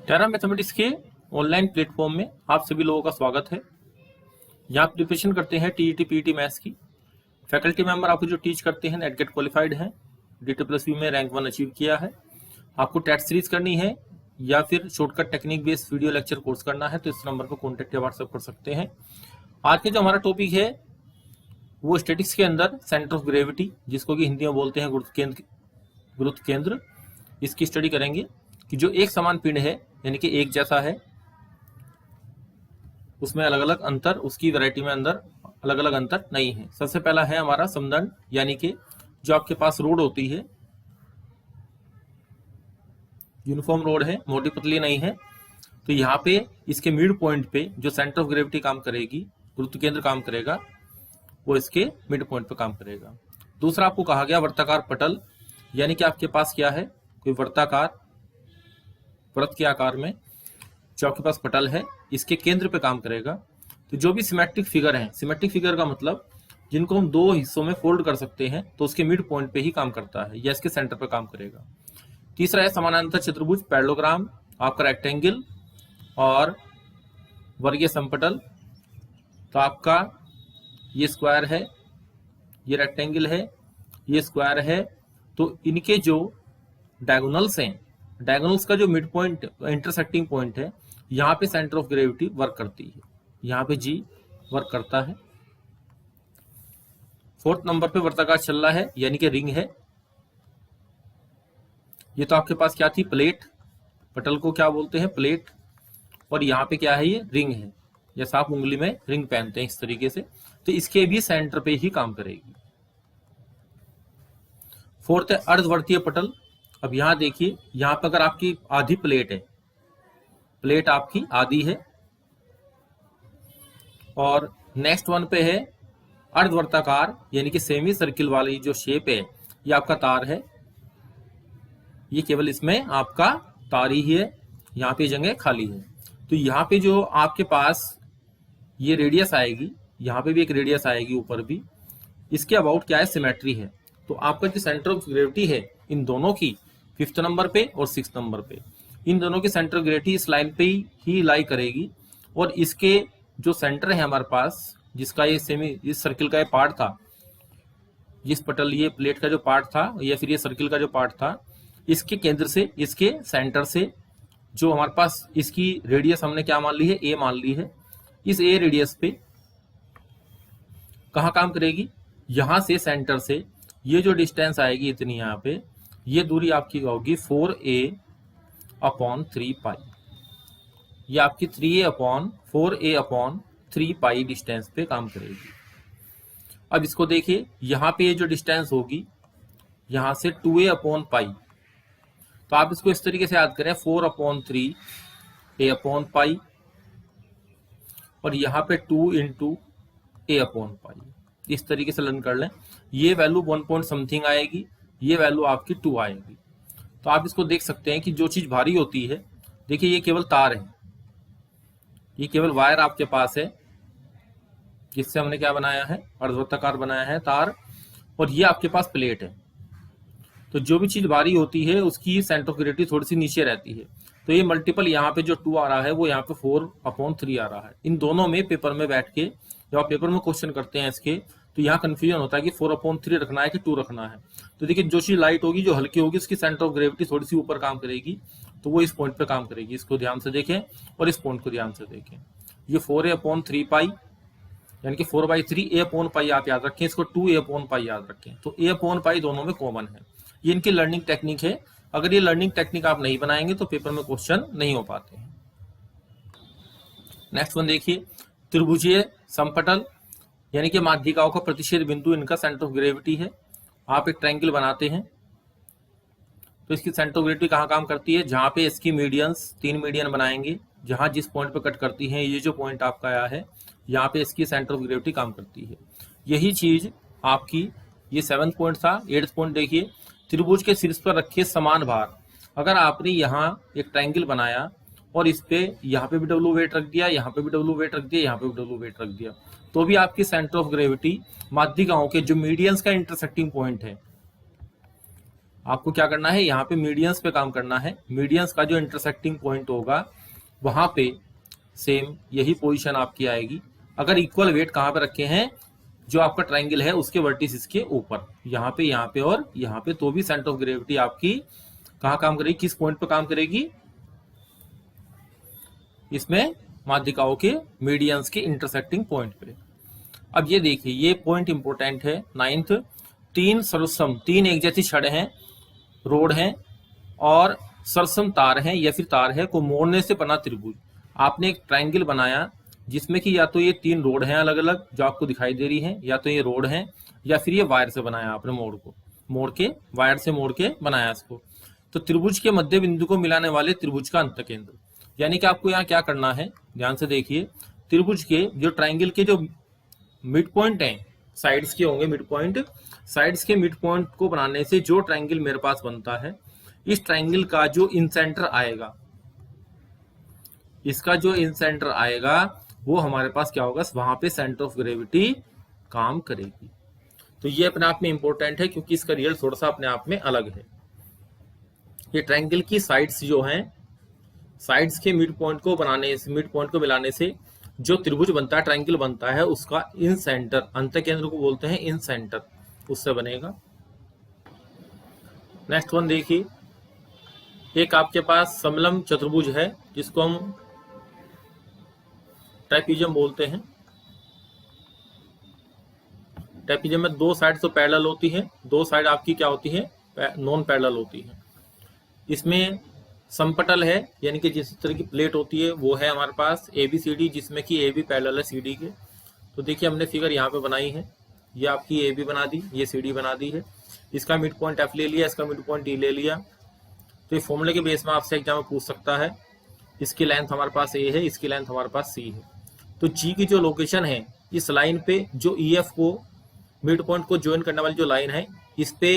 टेरा mathematics के online platform में आप सभी लोगों का स्वागत है। यहाँ प्रिपरेशन करते हैं टीईटी पीईटी मैथ्स की। फैकल्टी मेंबर आपको जो टीच करते हैं नेट गेट क्वालिफाइड हैं, DT+B में रैंक 1 अचीव किया है। आपको टेट सीरीज करनी है या फिर shortcut technique based video lecture course करना है तो इस नंबर पर कॉन्टैक्ट या व्हाट्सएप कर सकते हैं। आज के जो हमारा टॉपिक है वो स्टैटिक्स के अंदर सेंटर ऑफ ग्रेविटी, जिसको कि हिंदी में बोलते हैं गुरुत्व केंद्र, इसकी स्टडी करेंगे कि जो एक समान पिंड है यानी कि एक जैसा है, उसमें अलग अलग अंतर, उसकी वैरायटी में अंदर अलग अलग अंतर नहीं है। सबसे पहला है हमारा समदंड, यानी कि जो आपके पास रोड होती है, यूनिफॉर्म रोड है, मोटी पतली नहीं है, तो यहाँ पे इसके मिड पॉइंट पे जो सेंटर ऑफ ग्रेविटी काम करेगी, गुरुत्व केंद्र काम करेगा, वो इसके मिड पॉइंट पे काम करेगा। दूसरा आपको कहा गया वर्ताकार पटल, यानी कि आपके पास क्या है, कोई वर्ताकार वृत्त के आकार में जो आपके पास पटल है, इसके केंद्र पे काम करेगा। तो जो भी सिमेट्रिक फिगर है, सिमेट्रिक फिगर का मतलब जिनको हम दो हिस्सों में फोल्ड कर सकते हैं, तो उसके मिड पॉइंट पे ही काम करता है या इसके सेंटर पे काम करेगा। तीसरा है समानांतर चतुर्भुज, पैरेललोग्राम, आपका रेक्टेंगल और वर्गीय समपटल। तो आपका ये स्क्वायर है, ये रेक्टेंगल है, ये स्क्वायर है, तो इनके जो डायगोनल्स हैं, डायगोनल्स का जो मिड पॉइंट इंटरसेक्टिंग पॉइंट है, यहाँ पे सेंटर ऑफ ग्रेविटी वर्क करती है, यहाँ पे जी वर्क करता है। फोर्थ नंबर पे वर्ताकार छल्ला है, यानी कि रिंग है। ये तो आपके पास क्या थी, प्लेट, पटल को क्या बोलते हैं, प्लेट, और यहाँ पे क्या है, ये रिंग है, जैसा आप उंगली में रिंग पहनते हैं इस तरीके से, तो इसके भी सेंटर पे ही काम करेगी। फोर्थ है अर्धवर्तीय पटल। अब यहाँ देखिए, यहाँ पर अगर आपकी आधी प्लेट है, प्लेट आपकी आधी है, और नेक्स्ट वन पे है अर्धवर्ताकार, यानी कि सेमी सर्किल वाली जो शेप है, ये आपका तार है, ये केवल इसमें आपका तार ही है, यहाँ पे जगह खाली है। तो यहाँ पे जो आपके पास ये रेडियस आएगी, यहाँ पे भी एक रेडियस आएगी, ऊपर भी, इसके अबाउट क्या है, सिमेट्री है। तो आपका जो सेंटर ऑफ ग्रेविटी है इन दोनों की, 5th नंबर पे और 6th नंबर पे, इन दोनों की सेंटर ऑफ ग्रेविटी इस लाइन पे ही लाई करेगी। और इसके जो सेंटर है हमारे पास, जिसका ये सेमी, इस सर्किल का ये पार्ट था, जिस पटल, ये प्लेट का जो पार्ट था या फिर ये सर्किल का जो पार्ट था, इसके केंद्र से, इसके सेंटर से जो हमारे पास इसकी रेडियस हमने क्या मान ली है, ए मान ली है, इस ए रेडियस पे कहाँ काम करेगी, यहां से सेंटर से ये जो डिस्टेंस आएगी इतनी, यहाँ पे ये दूरी आपकी होगी 4a/3 पाई, ये आपकी 4a/3 पाई डिस्टेंस पे काम करेगी। अब इसको देखिए, यहाँ पे जो डिस्टेंस होगी यहाँ से 2a/पाई, तो आप इसको इस तरीके से याद करें, 4/3a/पाई, और यहाँ पे 2 × a/पाई, इस तरीके से लर्न कर लें। ये वैल्यू 1 पॉइंट समथिंग आएगी, ये वैल्यू आपकी 2 आएगी। तो आप इसको देख सकते हैं कि जो चीज भारी होती है, देखिए ये केवल तार है, ये केवल वायर आपके पास है, जिससे हमने क्या बनाया है, अर्धवृत्ताकार बनाया है तार, और ये आपके पास प्लेट है। तो जो भी चीज भारी होती है उसकी सेंटर ऑफ ग्रेविटी थोड़ी सी नीचे रहती है। तो ये मल्टीपल यहाँ पे जो 2 आ रहा है वो यहाँ पे 4/3 आ रहा है। इन दोनों में पेपर में बैठ के जब आप पेपर में क्वेश्चन करते हैं इसके, तो यहाँ कंफ्यूजन होता है कि 4/3 रखना है कि 2 रखना है। तो देखिए, जो चीज लाइट होगी, जो हल्की होगी, उसकी सेंटर ऑफ ग्रेविटी थोड़ी सी ऊपर काम करेगी, तो वो इस पॉइंट पे काम करेगी। इसको ध्यान से देखें और इस पॉइंट को ध्यान से देखें। ये 4a/3 पाई, यानी कि 4/3 a/पाई आप याद रखें, इसको 2a/पाई याद रखें। तो a/पाई दोनों में कॉमन है। ये इनकी लर्निंग टेक्निक है। अगर ये लर्निंग टेक्निक आप नहीं बनाएंगे तो पेपर में क्वेश्चन नहीं हो पाते हैं। नेक्स्ट वन देखिए, त्रिभुजीय समपटल, यानी कि माध्यिकाओं का प्रतिच्छेद बिंदु इनका सेंटर ऑफ ग्रेविटी है। आप एक ट्रायंगल बनाते हैं तो इसकी सेंटर ऑफ ग्रेविटी कहाँ काम करती है, जहां पे इसकी मीडियंस, 3 मीडियन बनाएंगे, जहां जिस पॉइंट पे कट करती हैं, ये जो पॉइंट आपका आया है, यहाँ पे इसकी सेंटर ऑफ ग्रेविटी काम करती है। यही चीज आपकी, ये 7th पॉइंट था। 8th पॉइंट देखिए, त्रिभुज के शीर्ष पर रखे समान भार। अगर आपने यहाँ एक ट्रायंगल बनाया और इस पे, यहाँ पे भी डब्ल्यू वेट रख दिया, यहाँ पे भी डब्ल्यू वेट रख दिया, यहाँ पे भी डब्ल्यू वेट रख दिया, तो भी आपकी सेंटर ऑफ ग्रेविटी माध्यिकाओं के जो मीडियंस का इंटरसेक्टिंग पॉइंट है, आपको क्या करना है, यहाँ पे मीडियंस पे काम करना है। मीडियंस का जो इंटरसेक्टिंग पॉइंट होगा वहां पे सेम यही पोजीशन आपकी आएगी। अगर इक्वल वेट कहाँ पे रखे हैं, जो आपका ट्राइंगल है उसके वर्टिसेस के ऊपर, यहाँ पे और यहाँ पे, तो भी सेंटर ऑफ ग्रेविटी आपकी कहाँ काम करेगी, किस पॉइंट पे काम करेगी, इसमें माध्यिकाओं के मीडियंस के इंटरसेक्टिंग पॉइंट पे। अब ये देखिए, ये पॉइंट इंपोर्टेंट है। 9th, तीन सरसम, तीन एक जैसी छड़ हैं, रोड हैं और सरसम तार हैं या फिर तार है को मोड़ने से बना त्रिभुज। आपने एक ट्राइंगल बनाया जिसमें कि या तो ये तीन रोड हैं अलग अलग जो आपको दिखाई दे रही हैं, या तो ये रोड हैं, या फिर ये वायर से बनाया आपने, मोड़ के वायर से मोड़ के बनाया इसको। तो त्रिभुज के मध्य बिंदु को मिलाने वाले त्रिभुज का अंत केंद्र, यानी कि आपको यहाँ क्या करना है, ध्यान से देखिए। त्रिभुज के जो ट्राइंगल के जो मिड पॉइंट हैं, साइड्स के होंगे मिड पॉइंट, साइड्स के मिड पॉइंट को बनाने से जो ट्राइंगल मेरे पास बनता है, इस ट्राइंगल का जो इन सेंटर आएगा, इसका जो इन सेंटर आएगा वो हमारे पास क्या होगा, वहां पे सेंटर ऑफ ग्रेविटी काम करेगी। तो ये अपने आप में इंपॉर्टेंट है क्योंकि इसका रिजल्ट थोड़ा सा अपने आप में अलग है। ये ट्राइंगल की साइड्स जो हैं, साइड्स के मिड पॉइंट को बनाने से, मिड पॉइंट को मिलाने से जो त्रिभुज बनता है, ट्राइंगल बनता है, उसका इन सेंटर, अंत केंद्र को बोलते हैं इन सेंटर, उससे बनेगा। नेक्स्ट वन देखिए, एक आपके पास समलंब चतुर्भुज है जिसको हम ट्राइपीजियम बोलते हैं। ट्राइपीजियम में दो साइड तो पैरेलल होती है, दो साइड आपकी क्या होती है, नॉन पैरेलल होती है। इसमें समपटल है, यानी कि जिस तरह की प्लेट होती है वो है हमारे पास ABCD, जिसमें कि AB पैरेलल है CD के। तो देखिए हमने फिगर यहाँ पे बनाई है, ये आपकी AB बना दी, ये CD बना दी है। इसका मिड पॉइंट F ले लिया, इसका मिड पॉइंट E ले लिया। तो ये फॉर्मूले के बेस में आपसे एग्जाम में पूछ सकता है। इसकी लेंथ हमारे पास A है, इसकी लेंथ हमारे पास C है। तो G की जो लोकेशन है, इस लाइन पे जो EF को मिड पॉइंट को ज्वाइन करने वाली जो लाइन है, इस पे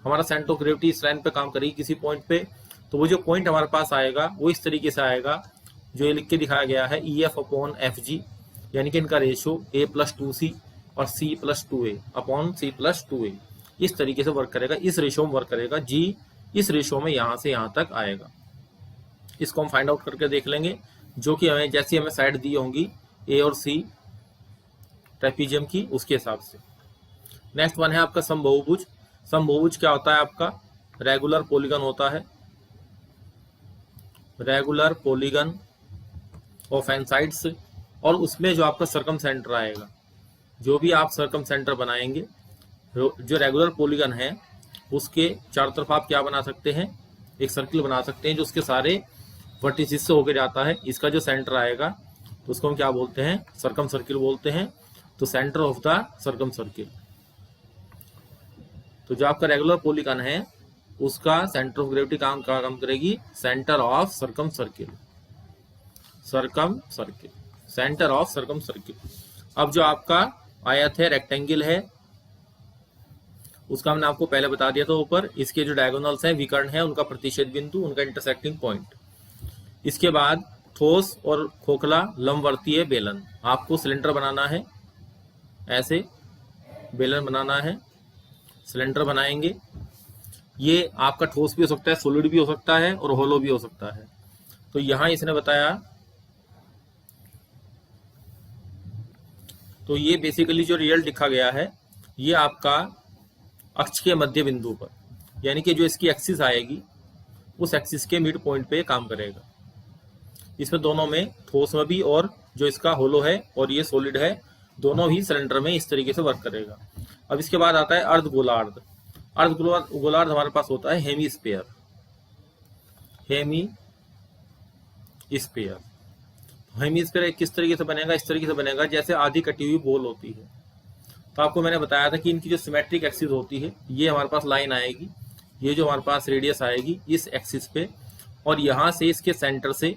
हमारा सेंटर ऑफ ग्रेविटी इस लाइन पे काम करेगी किसी पॉइंट पे। तो वो जो पॉइंट हमारे पास आएगा वो इस तरीके से आएगा, जो ये लिख के दिखाया गया है, EF/FG, यानी कि इनका रेशियो A+2C और C+2A अपॉन C+2A, इस तरीके से वर्क करेगा, इस रेशियो में वर्क करेगा। G इस रेशियो में यहाँ से यहाँ तक आएगा। इसको हम फाइंड आउट करके देख लेंगे, जो कि हमें जैसी हमें साइड दी होंगी A और C ट्राइपीजियम की, उसके हिसाब से। नेक्स्ट वन है आपका समबाहुभुज। समबाहुभुज क्या होता है, आपका रेगुलर पॉलीगन होता है, regular polygon of n sides, और उसमें जो आपका सर्कम सेंटर आएगा, जो भी आप सर्कम सेंटर बनाएंगे, जो रेगुलर पॉलीगन है उसके चारों तरफ आप क्या बना सकते हैं, एक सर्किल बना सकते हैं जो उसके सारे वर्टिसेस से होकर जाता है। इसका जो सेंटर आएगा तो उसको हम क्या बोलते हैं, सर्कम सर्किल बोलते हैं। तो centre of the circum circle, तो जो आपका रेगुलर पॉलीगन है उसका सेंटर ऑफ ग्रेविटी काम करेगी, centre of circum circle, circum circle, centre of circum circle. अब जो आपका आयत है, रेक्टेंगल है, उसका हमने आपको पहले बता दिया था ऊपर। इसके जो डायगोनल्स हैं, विकर्ण है, उनका प्रतिच्छेद बिंदु, उनका इंटरसेक्टिंग पॉइंट। इसके बाद ठोस और खोखला लंबवर्तीय बेलन, आपको सिलेंडर बनाना है, ऐसे बेलन बनाना है, सिलेंडर बनाएंगे। ये आपका ठोस भी हो सकता है, सॉलिड भी हो सकता है और होलो भी हो सकता है। तो यहां इसने बताया, तो ये बेसिकली जो रिजल्ट लिखा गया है, ये आपका अक्ष के मध्य बिंदु पर, यानी कि जो इसकी एक्सिस आएगी उस एक्सिस के मिड पॉइंट पे काम करेगा। इसमें दोनों में, ठोस में भी और जो इसका होलो है और ये सॉलिड है, दोनों ही सिलेंडर में इस तरीके से वर्क करेगा। अब इसके बाद आता है अर्धगोलार्ध। अर्धगोलार्ध हमारे पास होता है हेमीस्फीयर, हेमीस्फीयर। हेमीस्फीयर किस तरीके से बनेगा, इस तरीके से बनेगा जैसे आधी कटी हुई बॉल होती है। तो आपको मैंने बताया था कि इनकी जो सिमेट्रिक एक्सिस होती है, ये हमारे पास लाइन आएगी, ये जो हमारे पास रेडियस आएगी इस एक्सिस पे, और यहाँ से इसके सेंटर से,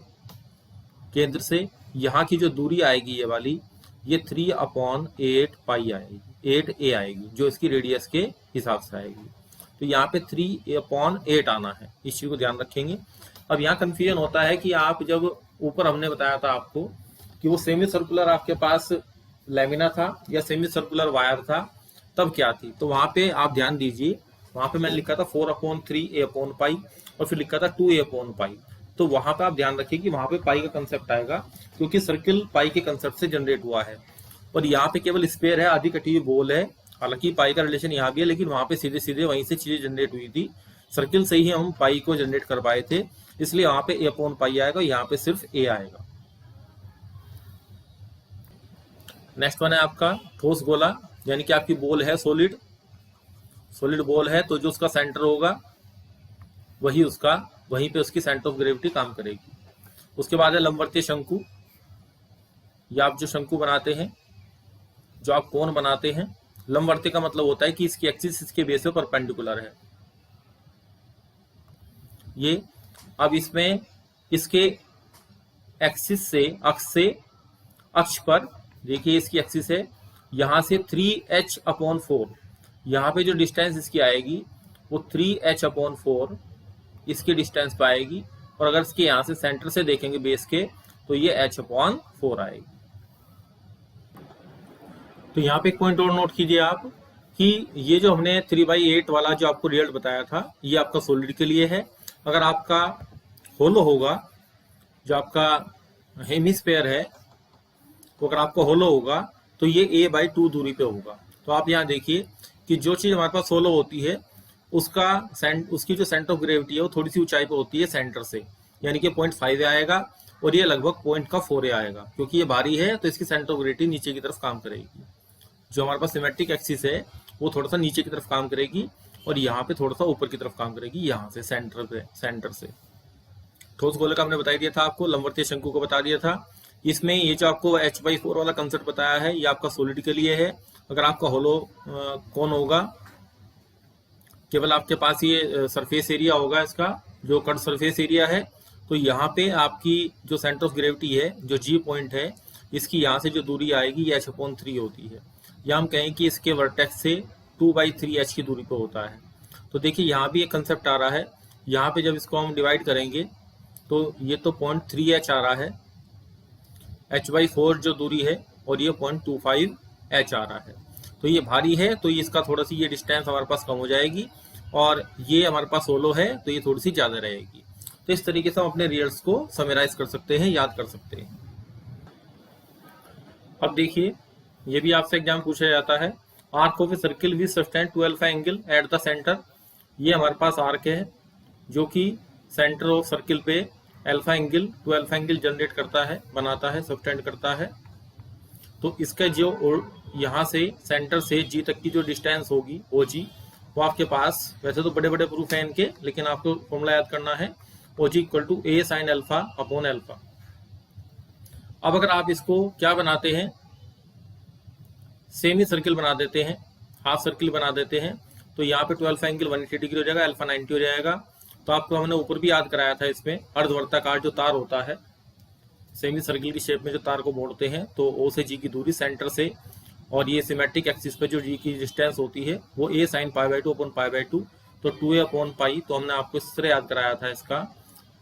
केंद्र से यहाँ की जो दूरी आएगी ये वाली, ये 3/8 पाई आएगी, 8a आएगी, जो इसकी रेडियस के हिसाब से आएगी। तो यहाँ पे 3/8 आना है, इस चीज को ध्यान रखेंगे। अब यहाँ कंफ्यूजन होता है कि आप जब ऊपर हमने बताया था आपको कि वो सेमी सर्कुलर आपके पास लैमिना था या सेमी सर्कुलर वायर था, तब क्या थी। तो वहां पे आप ध्यान दीजिए वहां पे मैंने लिखा था 4/3 a/पाई और फिर लिखा था 2a/पाई। तो वहां पे आप ध्यान रखिए कि वहां पे पाई का कंसेप्ट आएगा, क्योंकि सर्किल पाई के कंसेप्ट से जनरेट हुआ है। और यहाँ पे केवल स्क्वायर है, आधी कटी हुई बॉल है। हालांकि पाई का रिलेशन यहाँ भी है, लेकिन वहां पे सीधे सीधे वहीं से चीजें जनरेट हुई थी। सर्किल से ही हम पाई को जनरेट कर पाए थे, इसलिए वहां पे a/पाई आएगा, यहाँ पे सिर्फ a आएगा। नेक्स्ट वन है आपका ठोस गोला, यानी कि आपकी बॉल है सॉलिड बॉल है, तो जो उसका सेंटर होगा वहीं पे उसकी सेंटर ऑफ ग्रेविटी काम करेगी। उसके बाद है लंबवर्तीय शंकु, या आप जो शंकु बनाते हैं, जो आप कोन बनाते हैं, लंबवर्तीय का मतलब होता है कि इसकी एक्सिस इसके बेस पे परपेंडिकुलर है। ये अब इसमें इसके एक्सिस से अक्ष पर देखिए, इसकी एक्सिस है, यहां से 3h/4, यहाँ पे जो डिस्टेंस इसकी आएगी वो 3h/4 इसकी डिस्टेंस पे आएगी। और अगर इसके यहाँ से सेंटर से देखेंगे बेस के, तो ये h/4 आएगी। तो यहाँ पे एक पॉइंट और नोट कीजिए आप कि ये जो हमने 3/8 वाला जो आपको रिजल्ट बताया था, ये आपका सॉलिड के लिए है। अगर आपका होलो होगा, जो आपका हेमिस्फेयर है, तो अगर आपका होलो होगा तो ये a/2 दूरी पे होगा। तो आप यहाँ देखिए कि जो चीज हमारे पास होलो होती है उसकी जो सेंटर ऑफ ग्रेविटी है वो थोड़ी सी ऊंचाई पे होती है सेंटर से, यानी कि 0.5 आएगा, और ये लगभग 0.4 आएगा। क्योंकि ये भारी है तो इसकी सेंटर ऑफ ग्रेविटी नीचे की तरफ काम करेगी। जो हमारे पास सिमेट्रिक एक्सिस है वो थोड़ा सा नीचे की तरफ काम करेगी, और यहाँ पे थोड़ा सा ऊपर की तरफ काम करेगी, यहाँ से सेंटर से। ठोस गोले का हमने बता दिया था आपको, लंबवर्तीय शंकु को बता दिया था। इसमें ये जो आपको h/4 वाला कंसेप्ट बताया है, ये आपका सॉलिड के लिए है। अगर आपका होलो कौन होगा, केवल आपके पास ये सरफेस एरिया होगा, इसका जो कट सरफेस एरिया है, तो यहाँ पे आपकी जो सेंटर ऑफ ग्रेविटी है, जो G पॉइंट है, इसकी यहाँ से जो दूरी आएगी ये h/3 होती है। या हम कहें कि इसके वर्टेक्स से 2/3h की दूरी पे होता है। तो देखिए यहाँ भी एक कंसेप्ट आ रहा है, यहाँ पे जब इसको हम डिवाइड करेंगे तो ये तो 0.3h आ रहा है, h/4 जो दूरी है, और ये 0.25h आ रहा है। तो ये भारी है, तो ये इसका थोड़ा सी ये डिस्टेंस हमारे पास कम हो जाएगी, और ये हमारे पास सोलो है तो ये थोड़ी सी ज्यादा रहेगी। तो इस तरीके से हम अपने रिजल्ट्स को समराइज कर सकते हैं, याद कर सकते हैं। अब देखिए, ये भी आपसे एग्जाम पूछा जाता है, arc of a circle with subtend 2α angle at the centre. ये हमारे पास आर्क है जो कि सेंटर ऑफ सर्किल पे अल्फा एंगल 2α एंगल जनरेट करता है, बनाता है, सस्टेंड करता है। तो इसका जो यहाँ से सेंटर से जी तक की जो डिस्टेंस होगी OG, वो आपके पास, वैसे तो बड़े बड़े प्रूफ है इनके, लेकिन आपको फॉर्मूला याद करना है, OG = A sin α/α। अब अगर आप इसको क्या बनाते हैं, सेमी सर्किल बना देते हैं, हाफ सर्किल बना देते हैं, तो यहाँ पे 12α एंगल 180 डिग्री हो जाएगा, अल्फा 90 हो जाएगा। तो आपको हमने ऊपर भी याद कराया था, इसमें अर्धवर्ताकार जो तार होता है, सेमी सर्किल की शेप में जो तार को मोड़ते हैं, तो O से G की दूरी सेंटर से, और ये सिमेट्रिक एक्सिस पे जो G की डिस्टेंस होती है वो A sin π/2/π/2, तो 2a/π। तो हमने आपको इस तरह याद कराया था इसका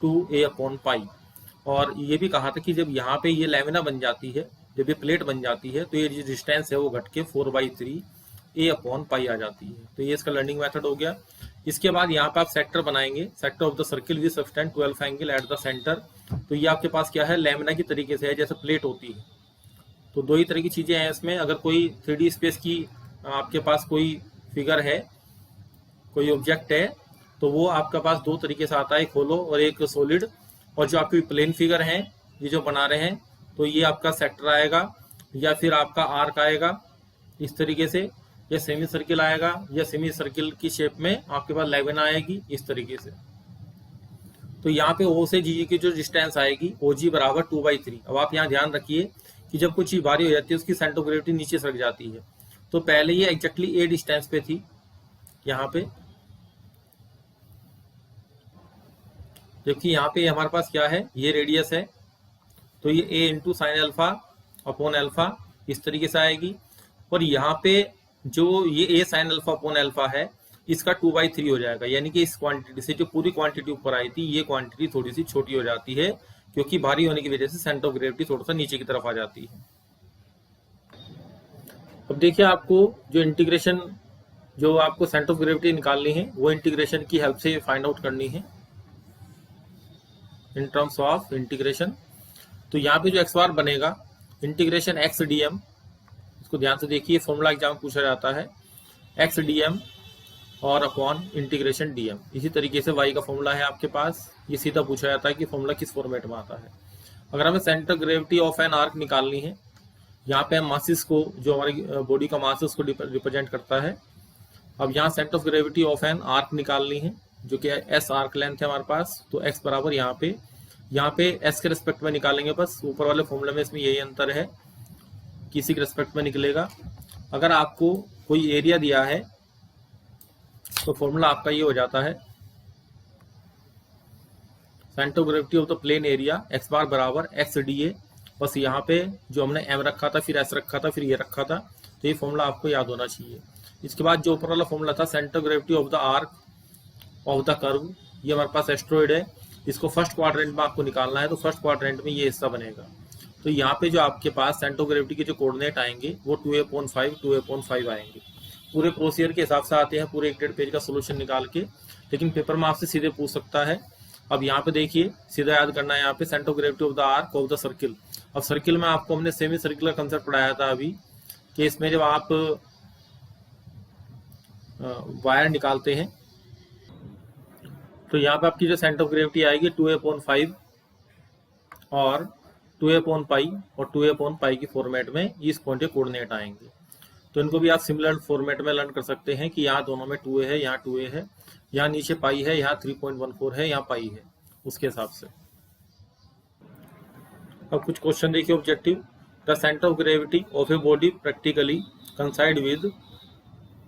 2a/π। और ये भी कहा था कि जब यहाँ पे ये लैमिना बन जाती है, जब ये प्लेट बन जाती है, तो ये जो डिस्टेंस है वो घट के 4/3a/π आ जाती है। तो ये इसका लर्निंग मेथड हो गया। इसके बाद यहाँ पे आप सेक्टर बनाएंगे, sector of the circle with subtend 12α angle at the centre. तो ये आपके पास क्या है, लैमिना की तरीके से है, जैसे प्लेट होती है। तो दो ही तरह की चीजें हैं इसमें। अगर कोई 3D स्पेस की आपके पास कोई फिगर है, कोई ऑब्जेक्ट है, तो वो आपके पास दो तरीके से आता है, एक होलो और एक सॉलिड। और जो आपकी प्लेन फिगर है, ये जो बना रहे हैं, तो ये आपका सेक्टर आएगा, या फिर आपका आर्क आएगा इस तरीके से, या सेमी सर्किल आएगा, या सेमी सर्किल की शेप में आपके पास लैमिना आएगी इस तरीके से। तो यहाँ पे O से G की जो डिस्टेंस आएगी, OG = 2/3। अब आप यहाँ ध्यान रखिए कि जब कुछ चीज भारी हो जाती है, उसकी सेंटर ऑफ ग्रेविटी नीचे सरक जाती है। तो पहले ये एग्जैक्टली A डिस्टेंस पे थी यहाँ पे, जबकि यहाँ पे हमारे पास क्या है, ये रेडियस है, तो ये A × sin α/α इस तरीके से आएगी। और यहाँ पे जो ये A sin α/α है, इसका 2/3 हो जाएगा, यानी कि इस क्वांटिटी से जो पूरी क्वांटिटी ऊपर आई थी, ये क्वांटिटी थोड़ी सी छोटी हो जाती है, क्योंकि भारी होने की वजह से सेंटर ऑफ ग्रेविटी थोड़ा सा नीचे की तरफ आ जाती है। अब देखिए, आपको जो इंटीग्रेशन जो आपको सेंटर ऑफ ग्रेविटी निकालनी है वो इंटीग्रेशन की हेल्प से फाइंड आउट करनी है इन टर्म्स ऑफ इंटीग्रेशन। तो यहाँ पे जो एक्स बार बनेगा इंटीग्रेशन एक्स डी एम, इसको ध्यान से देखिए, फॉर्मूला एग्जाम पूछा जाता है, एक्स डी एम और अपॉन इंटीग्रेशन डी एम। इसी तरीके से वाई का फॉर्मूला है आपके पास, ये सीधा पूछा जाता है कि फॉर्मूला किस फॉर्मेट में आता है। अगर हमें centre gravity of an arc निकालनी है, यहाँ पे मासिस को, जो हमारी बॉडी का मास है उसको रिप्रेजेंट करता है। अब यहाँ centre of gravity of an arc निकालनी है जो कि एस आर्क लेंथ है हमारे पास, तो एक्स बराबर यहाँ पे एस के रिस्पेक्ट में निकालेंगे, बस ऊपर वाले फॉर्मूले में इसमें यही अंतर है, किसी के रिस्पेक्ट में निकलेगा। अगर आपको कोई एरिया दिया है तो फॉर्मूला आपका ये हो जाता है centre of gravity of the plane area x bar बराबर एक्स डी ए। बस यहाँ पे जो हमने एम रखा था, फिर एस रखा था, फिर ये रखा था, तो ये फॉर्मूला आपको याद होना चाहिए। इसके बाद जो ऊपर वाला फॉर्मूला था centre gravity of the arc of the curve, ये हमारे पास एस्ट्रॉइड है, इसको फर्स्ट क्वाड्रेंट में आपको निकालना है, तो फर्स्ट क्वाड्रेंट में ये हिस्सा बनेगा। तो यहाँ पे जो आपके पास सेंटर ऑफ ग्रेविटी के जो कोऑर्डिनेट आएंगे वो 2a/5 आएंगे। पूरे प्रोसीजर के हिसाब से आते हैं, पूरे 1.5 पेज का सोल्यूशन निकाल के, लेकिन पेपर में आपसे सीधे पूछ सकता है। अब यहाँ पे देखिए, सीधा याद करना है यहाँ पे centre of gravity of the arc of the circle. अब सर्किल में आपको हमने सेमी सर्कुलर कंसेप्ट पढ़ाया था अभी, कि इसमें जब आप वायर निकालते हैं तो यहाँ पे आपकी जो सेंटर ऑफ ग्रेविटी आएगी 2a/5 और 2a/π और 2a/π की फॉर्मेट में इस पॉइंट के कोऑर्डिनेट आएंगे। तो इनको भी आप सिमिलर फॉर्मेट में लर्न कर सकते हैं कि यहाँ दोनों में 2a है, यहाँ 2a है, यहाँ नीचे पाई है, यहाँ 3.14 है, यहाँ पाई है, उसके हिसाब से। अब कुछ क्वेश्चन देखिए objective. The centre of gravity of a body practically coincide with,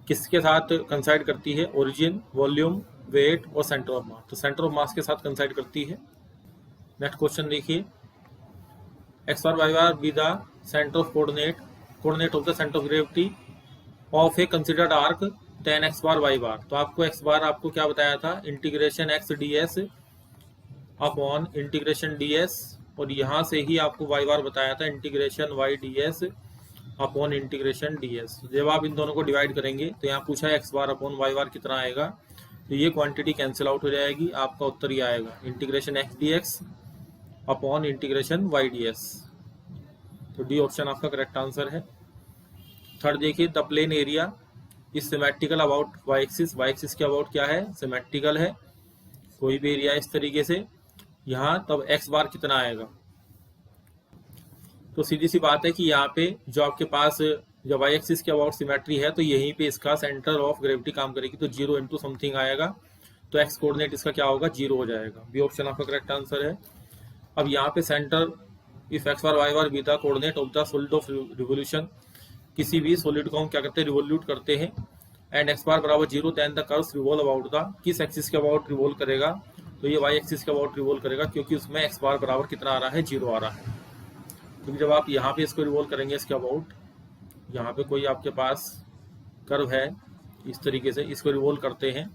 किसके साथ कंसाइड करती है? ओरिजिन, वॉल्यूम, वेट और सेंटर ऑफ मास। तो सेंटर ऑफ मास के साथ कंसाइड करती है। नेक्स्ट क्वेश्चन देखिए, x bar y bar be the centre of coordinate of the centre of gravity of a considered arc 10 x bar y bar. तो आपको x bar आपको क्या बताया था? Integration x d s upon integration d s, और यहाँ से ही आपको वाई बार बताया था integration y d s upon integration d s. जब आप इन दोनों को डिवाइड करेंगे तो यहाँ पूछा है एक्स बार अपॉन वाई बार कितना आएगा, तो ये क्वांटिटी कैंसिल आउट हो जाएगी, आपका उत्तर ये आएगा integration x d x upon integration y d s. तो डी ऑप्शन आपका करेक्ट आंसर है। थर्ड देखिए, the plane area is symmetrical about y axis. Y axis के अबाउट क्या है? सिमेट्रिकल है। कोई भी एरिया इस तरीके से, यहाँ तब एक्स बार कितना आएगा? तो सीधी सी बात है कि यहाँ पे जो आपके पास जब वाई एक्सिस के अबाउट सिमेट्री है तो यहीं पे इसका सेंटर ऑफ ग्रेविटी काम करेगी, तो 0 इंटू समथिंग आएगा, तो एक्स कोऑर्डिनेट इसका क्या होगा? 0 हो जाएगा। बी ऑप्शन आपका करेक्ट आंसर है। अब यहाँ पे centre if x bar y bar be the coordinate of the solid of revolution, किसी भी सॉलिड को हम क्या करते हैं? रिवोल्यूट करते हैं, एंड एक्स बार बराबर 0 then the curves revolve about the, किस एक्सिस के अबाउट रिवॉल्व करेगा? तो ये वाई एक्सिस के अबाउट रिवॉल्व करेगा, क्योंकि उसमें एक्स बार बराबर कितना आ रहा है? 0 आ रहा है। क्योंकि जब आप यहाँ पे इसको रिवॉल्व करेंगे इसके अबाउट, यहाँ पे कोई आपके पास कर्व है इस तरीके से, इसको रिवॉल्व करते हैं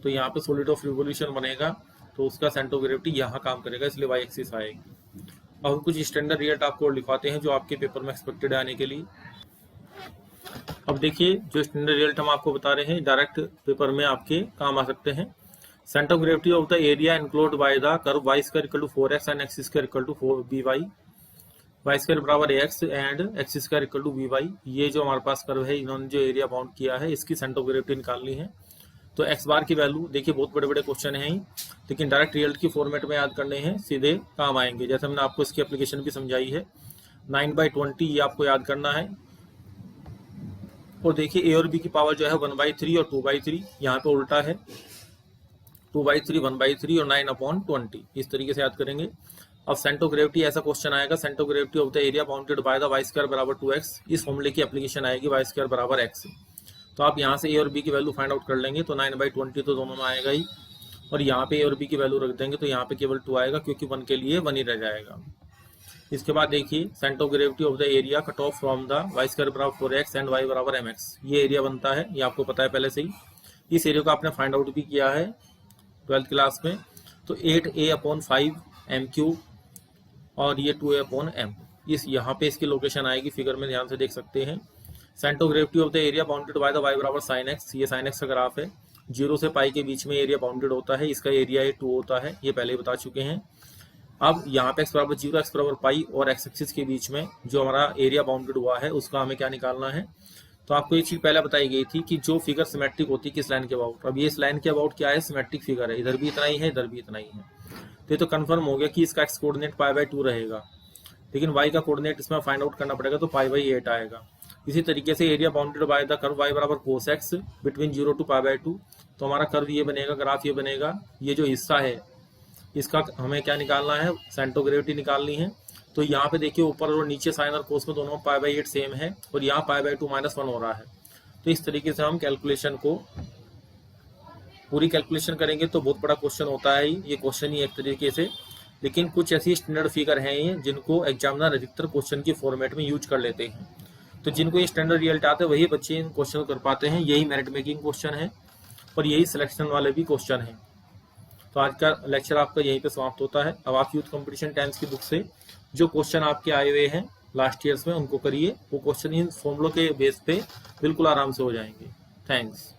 तो यहाँ पे सॉलिड ऑफ रिवोल्यूशन बनेगा, तो उसका सेंटर ऑफ ग्रेविटी यहाँ काम करेगा, इसलिए वाई एक्सिस आएगी। अब हम कुछ स्टैंडर्ड रिजल्ट आपको लिखवाते हैं जो आपके पेपर में एक्सपेक्टेड आने के लिए। अब देखिए, जो स्टैंडर्ड रिजल्ट हम आपको बता रहे हैं डायरेक्ट पेपर में आपके काम आ सकते हैं। Centre of gravity of the area enclosed by the curve y square equal to 4x and x square equal to 4by, y square बराबर ax and x square equal to by। ये जो हमारे पास कर्व है, इन्होंने जो area bound किया है, इसकी सेंटर ऑफ ग्रेविटी निकालनी है। तो एक्स बार की वैल्यू देखिए, बहुत बड़े बड़े क्वेश्चन हैं, लेकिन डायरेक्ट रिजल्ट की फॉर्मेट में याद करने हैं, सीधे काम आएंगे। जैसे हमने आपको इसकी एप्लीकेशन भी समझाई है, 9/20 ये आपको याद करना है। और देखिए ए और बी की पावर जो है 1/3 और 2/3, यहाँ पे उल्टा है, 2/3 1/3 और 9/20, इस तरीके से याद करेंगे। अब सेंटर ऑफ ग्रेविटी ऐसा क्वेश्चन आएगा, centre of gravity of the area bounded by the y square बराबर 2x, इस फॉर्मूले की एप्लीकेशन आएगी वाई स्क्वायर बराबर x। तो आप यहाँ से ए और बी की वैल्यू फाइंड आउट कर लेंगे, तो 9/20 तो दोनों में आएगा ही, और यहाँ पे ए और बी की वैल्यू रख देंगे तो यहाँ पे केवल 2 आएगा, क्योंकि 1 के लिए 1 ही रह जाएगा। इसके बाद देखिए, centre of gravity of the area cut off from the y square बराबर 4x एंड वाई बराबर mx, ये एरिया बनता है, ये आपको पता है पहले से ही। इस एरिया को आपने फाइंड आउट भी किया है 12th क्लास में। तो 8a/5 m3 और ये 2a/m, इस यहाँ पे इसकी लोकेशन आएगी, फिगर में ध्यान से देख सकते हैं। Centre of gravity of the area bounded by the y बराबर साइन एक्स, ये साइन एक्स का ग्राफ है। 0 से पाई के बीच में एरिया बाउंडेड होता है, इसका एरिया ये 2 होता है, ये पहले बता चुके हैं। अब यहाँ पे x बराबर 0, x बराबर पाई और x एक्सिस के बीच में जो हमारा एरिया बाउंडेड हुआ है उसका हमें क्या निकालना है। तो आपको ये चीज पहले बताई गई थी कि जो फिगर सिमेट्रिक होती है किस लाइन के अबाउट, अब ये इस लाइन के अबाउट क्या है, सिमेट्रिक फिगर है, इधर भी इतना ही है इधर भी इतना ही है। तो ये तो कंफर्म हो गया कि इसका x कोऑर्डिनेट π/2 रहेगा, लेकिन y का कोऑर्डिनेट इसमें फाइंड आउट करना पड़ेगा, तो π/8 आएगा। इसी तरीके से area bounded by the curve y बराबर cos x बिटवीन 0 to π/2, तो हमारा कर्व ये बनेगा, ग्राफ ये बनेगा। ये जो हिस्सा है इसका हमें क्या निकालना है, सेंटर ऑफ ग्रेविटी निकालनी है। तो यहाँ पे देखिए ऊपर और नीचे साइन और कोस में दोनों π/8 सेम है और यहाँ π/2 -1 हो रहा है। तो इस तरीके से हम कैलकुलेशन को पूरी कैलकुलेशन करेंगे। तो बहुत बड़ा क्वेश्चन होता है ये क्वेश्चन ही एक तरीके से, लेकिन कुछ ऐसी स्टैंडर्ड फिगर हैं ये जिनको एग्जामिनर अधिकतर क्वेश्चन की फॉर्मेट में यूज कर लेते हैं। तो जिनको ये स्टैंडर्ड रिजल्ट आते हैं वही बच्चे इन क्वेश्चन कर पाते हैं। यही मेरिट मेकिंग क्वेश्चन है और यही सिलेक्शन वाले भी क्वेश्चन है। तो आज का लेक्चर आपका यहीं पे समाप्त होता है। अब आप यूथ कंपटीशन टाइम्स की बुक से जो क्वेश्चन आपके आए हुए हैं लास्ट ईयर्स में उनको करिए, वो क्वेश्चन इन फॉर्मूलों के बेस पे बिल्कुल आराम से हो जाएंगे। थैंक्स।